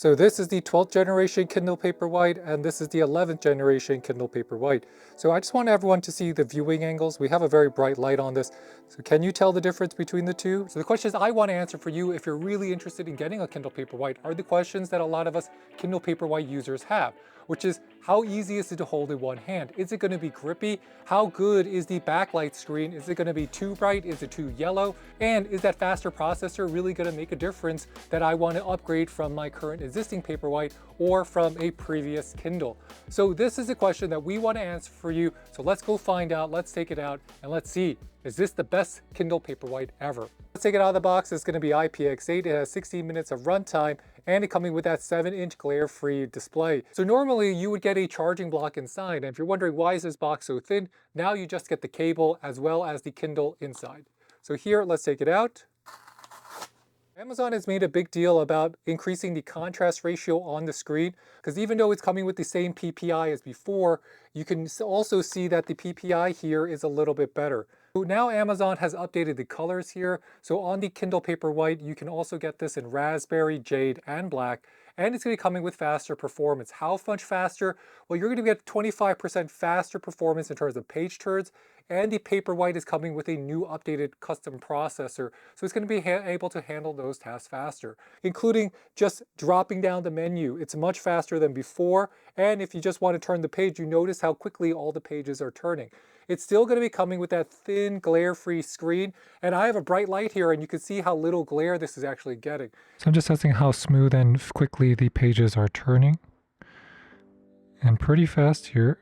So this is the 12th generation Kindle Paperwhite, and this is the 11th generation Kindle Paperwhite. So I just want everyone to see the viewing angles. We have a very bright light on this. So can you tell the difference between the two? So the questions I want to answer for you if you're really interested in getting a Kindle Paperwhite are the questions that a lot of us Kindle Paperwhite users have, which is how easy is it to hold in one hand? Is it going to be grippy? How good is the backlight screen? Is it going to be too bright? Is it too yellow? And is that faster processor really going to make a difference that I want to upgrade from my current existing Paperwhite or from a previous Kindle? So this is a question that we want to answer for you. So let's go find out, let's take it out, and let's see, is this the best Kindle Paperwhite ever? Let's take it out of the box. It's going to be IPX8. It has 16 minutes of runtime, and it coming with that 7-inch glare-free display. So normally you would get a charging block inside, and if you're wondering why is this box so thin, now you just get the cable as well as the Kindle inside. So here, let's take it out. Amazon has made a big deal about increasing the contrast ratio on the screen, because even though it's coming with the same PPI as before, you can also see that the PPI here is a little bit better. So now Amazon has updated the colors here. So on the Kindle Paperwhite, you can also get this in raspberry, jade, and black. And it's going to be coming with faster performance. How much faster? Well, you're going to get 25% faster performance in terms of page turns, and the Paperwhite is coming with a new updated custom processor. So it's going to be able to handle those tasks faster, including just dropping down the menu. It's much faster than before. And if you just want to turn the page, you notice how quickly all the pages are turning. It's still going to be coming with that thin glare-free screen. And I have a bright light here, and you can see how little glare this is actually getting. So I'm just testing how smooth and quickly the pages are turning. And pretty fast here.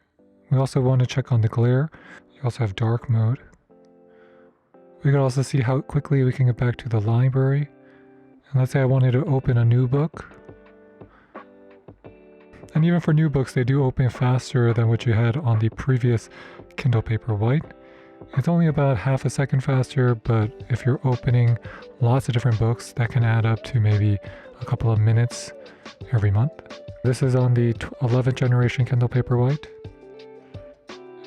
We also want to check on the glare. You also have dark mode. We can also see how quickly we can get back to the library. And let's say I wanted to open a new book. And even for new books, they do open faster than what you had on the previous Kindle Paperwhite. It's only about half a second faster, but if you're opening lots of different books, that can add up to maybe a couple of minutes every month. This is on the 11th generation Kindle Paperwhite.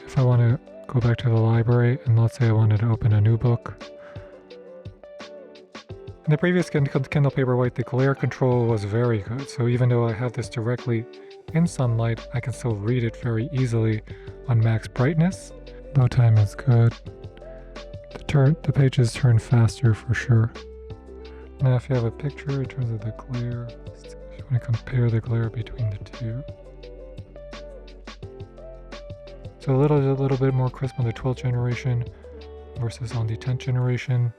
If I want to go back to the library, and let's say I wanted to open a new book. In the previous Kindle Paperwhite, the glare control was very good, so even though I have this directly in sunlight, I can still read it very easily on max brightness. Load time is good. The pages turn faster for sure. Now if you have a picture in terms of the glare, if you want to compare the glare between the two. So a little bit more crisp on the 12th generation versus on the 10th generation,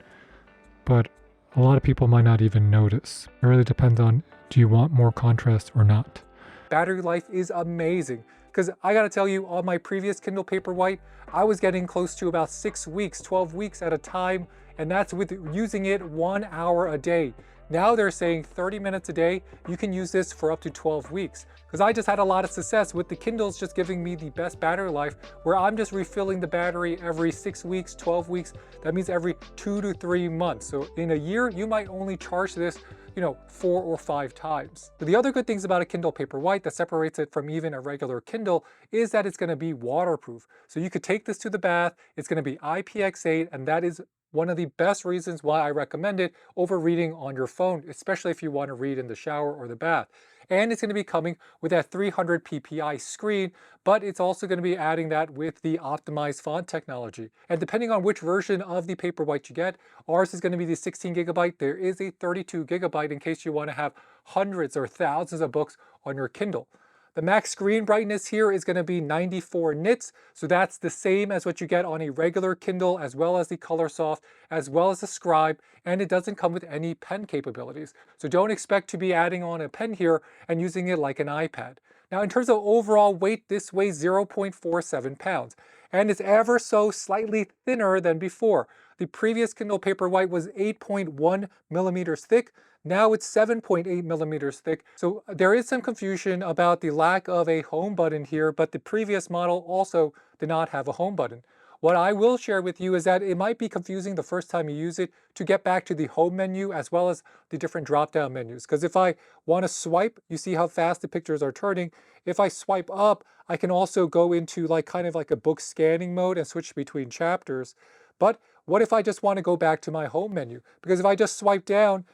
but a lot of people might not even notice. It really depends on, do you want more contrast or not? Battery life is amazing, because I gotta tell you, on my previous Kindle Paperwhite, I was getting close to about 6 weeks, 12 weeks at a time, and that's with using it 1 hour a day. Now they're saying 30 minutes a day, you can use this for up to 12 weeks. Because I just had a lot of success with the Kindles just giving me the best battery life, where I'm just refilling the battery every 6 weeks, 12 weeks. That means every 2 to 3 months. So in a year, you might only charge this 4 or 5 times. But the other good things about a Kindle Paperwhite that separates it from even a regular Kindle is that it's going to be waterproof. So you could take this to the bath, it's going to be IPX8, and that is one of the best reasons why I recommend it over reading on your phone, especially if you want to read in the shower or the bath. And it's going to be coming with that 300 ppi screen, but it's also going to be adding that with the optimized font technology. And depending on which version of the Paperwhite you get, ours is going to be the 16 gigabyte. There is a 32 gigabyte in case you want to have hundreds or thousands of books on your Kindle. The max screen brightness here is going to be 94 nits, so that's the same as what you get on a regular Kindle, as well as the ColorSoft, as well as the Scribe, and it doesn't come with any pen capabilities. So don't expect to be adding on a pen here and using it like an iPad. Now in terms of overall weight, this weighs 0.47 pounds, and it's ever so slightly thinner than before. The previous Kindle Paperwhite was 8.1 millimeters thick. Now it's 7.8 millimeters thick. So there is some confusion about the lack of a home button here, but the previous model also did not have a home button. What I will share with you is that it might be confusing the first time you use it to get back to the home menu as well as the different drop-down menus. Because if I want to swipe, you see how fast the pictures are turning. If I swipe up, I can also go into kind of like a book scanning mode and switch between chapters. But what if I just want to go back to my home menu? Because if I just swipe down,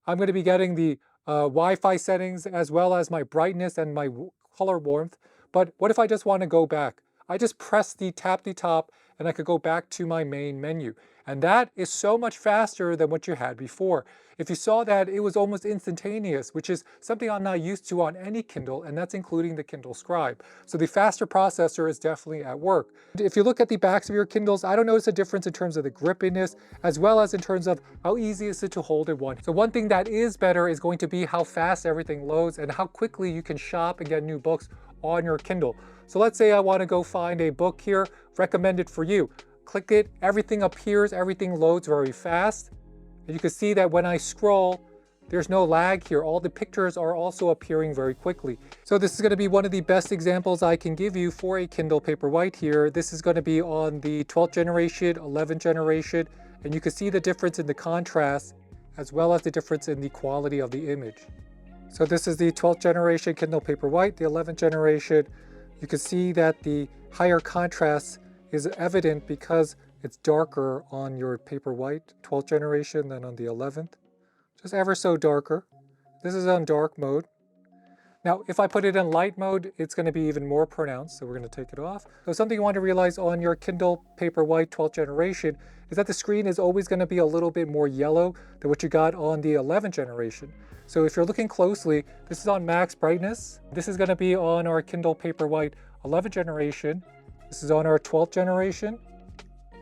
I'm going to be getting the Wi-Fi settings, as well as my brightness and my color warmth. But what if I just want to go back? I just tap the top, and I could go back to my main menu. And that is so much faster than what you had before. If you saw that, it was almost instantaneous, which is something I'm not used to on any Kindle, and that's including the Kindle Scribe. So the faster processor is definitely at work. If you look at the backs of your Kindles, I don't notice a difference in terms of the grippiness, as well as in terms of how easy is it to hold in one. So one thing that is better is going to be how fast everything loads and how quickly you can shop and get new books on your Kindle. So let's say I want to go find a book here, recommended for you. Click it, everything appears, everything loads very fast. And you can see that when I scroll, there's no lag here. All the pictures are also appearing very quickly. So this is going to be one of the best examples I can give you for a Kindle Paperwhite here. This is going to be on the 12th generation, 11th generation, and you can see the difference in the contrast as well as the difference in the quality of the image. So this is the 12th generation Kindle Paperwhite, the 11th generation. You can see that the higher contrast is evident because it's darker on your Paperwhite 12th generation than on the 11th. Just ever so darker. This is on dark mode. Now, if I put it in light mode, it's going to be even more pronounced, so we're going to take it off. So something you want to realize on your Kindle Paperwhite 12th generation is that the screen is always going to be a little bit more yellow than what you got on the 11th generation. So if you're looking closely, this is on max brightness. This is going to be on our Kindle Paperwhite 11th generation. This is on our 12th generation.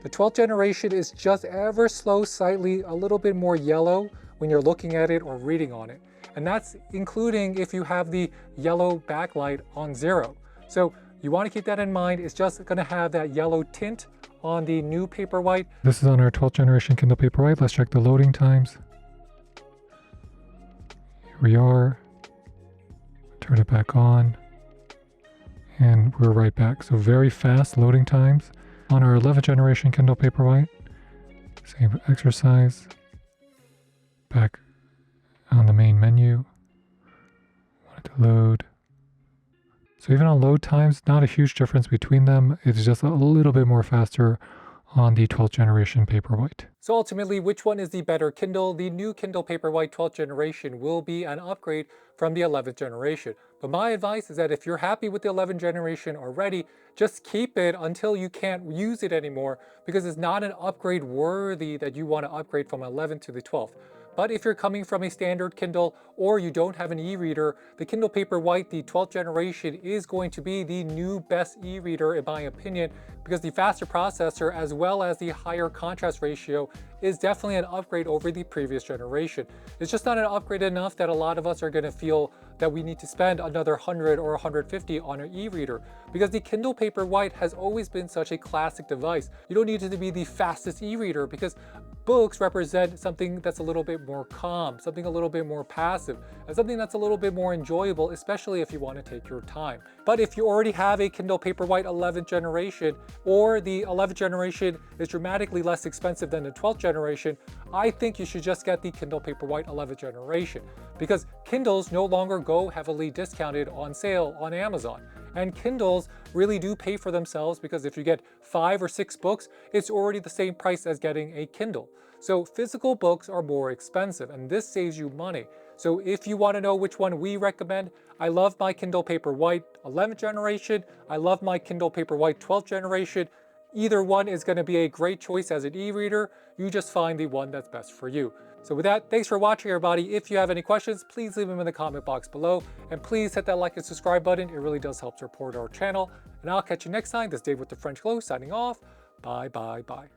The 12th generation is just ever so slightly a little bit more yellow when you're looking at it or reading on it. And that's including if you have the yellow backlight on 0. So you want to keep that in mind. It's just going to have that yellow tint on the new Paperwhite. This is on our 12th generation Kindle Paperwhite. Let's check the loading times. Here we are. Turn it back on. And we're right back. So very fast loading times. On our 11th generation Kindle Paperwhite, same exercise. Back on the main menu. Want it to load. So even on load times, not a huge difference between them. It's just a little bit more faster on the 12th generation Paperwhite. So ultimately, which one is the better Kindle? The new Kindle Paperwhite 12th generation will be an upgrade from the 11th generation. But my advice is that if you're happy with the 11th generation already, just keep it until you can't use it anymore, because it's not an upgrade worthy that you want to upgrade from 11th to the 12th. But if you're coming from a standard Kindle or you don't have an e-reader, the Kindle Paperwhite, the 12th generation, is going to be the new best e-reader in my opinion, because the faster processor as well as the higher contrast ratio is definitely an upgrade over the previous generation. It's just not an upgrade enough that a lot of us are going to feel that we need to spend another 100 or 150 on an e-reader, because the Kindle Paperwhite has always been such a classic device. You don't need it to be the fastest e-reader, because books represent something that's a little bit more calm, something a little bit more passive, and something that's a little bit more enjoyable, especially if you want to take your time. But if you already have a Kindle Paperwhite 11th generation, or the 11th generation is dramatically less expensive than the 12th generation, I think you should just get the Kindle Paperwhite 11th generation, because Kindles no longer go heavily discounted on sale on Amazon. And Kindles really do pay for themselves, because if you get 5 or 6 books, it's already the same price as getting a Kindle. So physical books are more expensive, and this saves you money. So if you want to know which one we recommend, I love my Kindle Paperwhite 11th generation. I love my Kindle Paperwhite 12th generation. Either one is going to be a great choice as an e-reader. You just find the one that's best for you. So with that, thanks for watching, everybody. If you have any questions, please leave them in the comment box below. And please hit that like and subscribe button. It really does help support our channel. And I'll catch you next time. This is Dave with the French Glow signing off. Bye, bye, bye.